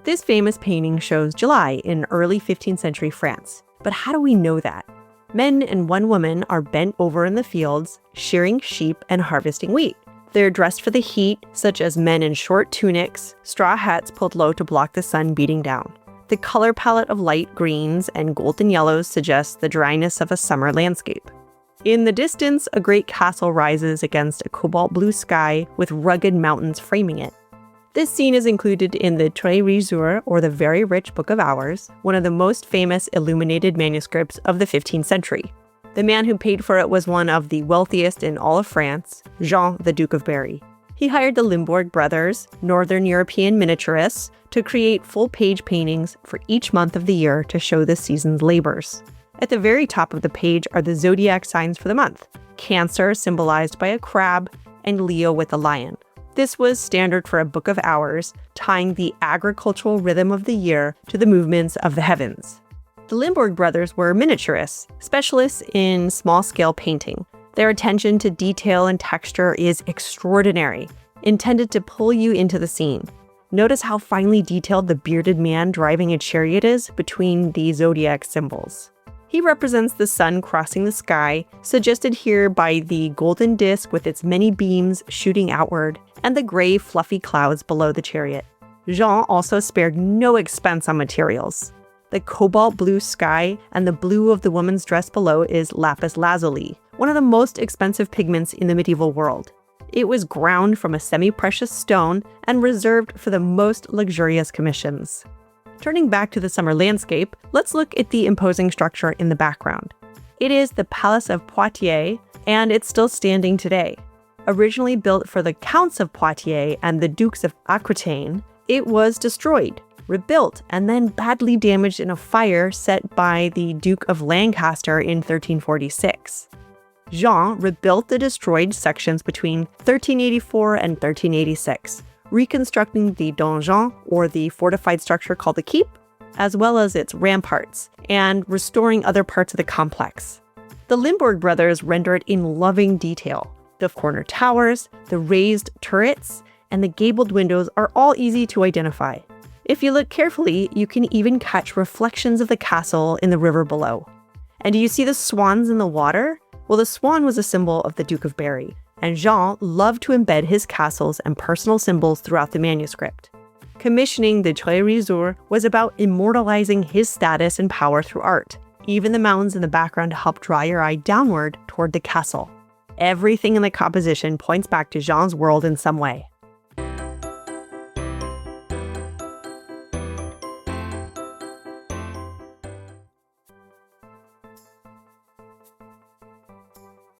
This famous painting shows July in early 15th century France. But how do we know that? Men and one woman are bent over in the fields, shearing sheep and harvesting wheat. They're dressed for the heat, such as men in short tunics, straw hats pulled low to block the sun beating down. The color palette of light greens and golden yellows suggests the dryness of a summer landscape. In the distance, a great castle rises against a cobalt blue sky with rugged mountains framing it. This scene is included in the Très, or the Very Rich Book of Hours, one of the most famous illuminated manuscripts of the 15th century. The man who paid for it was one of the wealthiest in all of France, Jean, the Duke of Berry. He hired the Limbourg Brothers, Northern European miniaturists, to create full-page paintings for each month of the year to show the season's labors. At the very top of the page are the Zodiac signs for the month, Cancer symbolized by a crab, and Leo with a lion. This was standard for a book of hours, tying the agricultural rhythm of the year to the movements of the heavens. The Limbourg brothers were miniaturists, specialists in small-scale painting. Their attention to detail and texture is extraordinary, intended to pull you into the scene. Notice how finely detailed the bearded man driving a chariot is between the zodiac symbols. He represents the sun crossing the sky, suggested here by the golden disk with its many beams shooting outward, and the gray, fluffy clouds below the chariot. Jean also spared no expense on materials. The cobalt blue sky and the blue of the woman's dress below is lapis lazuli, one of the most expensive pigments in the medieval world. It was ground from a semi-precious stone and reserved for the most luxurious commissions. Turning back to the summer landscape, let's look at the imposing structure in the background. It is the Palace of Poitiers, and it's still standing today. Originally built for the Counts of Poitiers and the Dukes of Aquitaine, it was destroyed, rebuilt, and then badly damaged in a fire set by the Duke of Lancaster in 1346. Jean rebuilt the destroyed sections between 1384 and 1386, reconstructing the donjon, or the fortified structure called the keep, as well as its ramparts, and restoring other parts of the complex. The Limbourg brothers render it in loving detail. The corner towers, the raised turrets, and the gabled windows are all easy to identify. If you look carefully, you can even catch reflections of the castle in the river below. And do you see the swans in the water? Well, the swan was a symbol of the Duke of Berry, and Jean loved to embed his castles and personal symbols throughout the manuscript. Commissioning the Très was about immortalizing his status and power through art. Even the mountains in the background help draw your eye downward toward the castle. Everything in the composition points back to Jean's world in some way.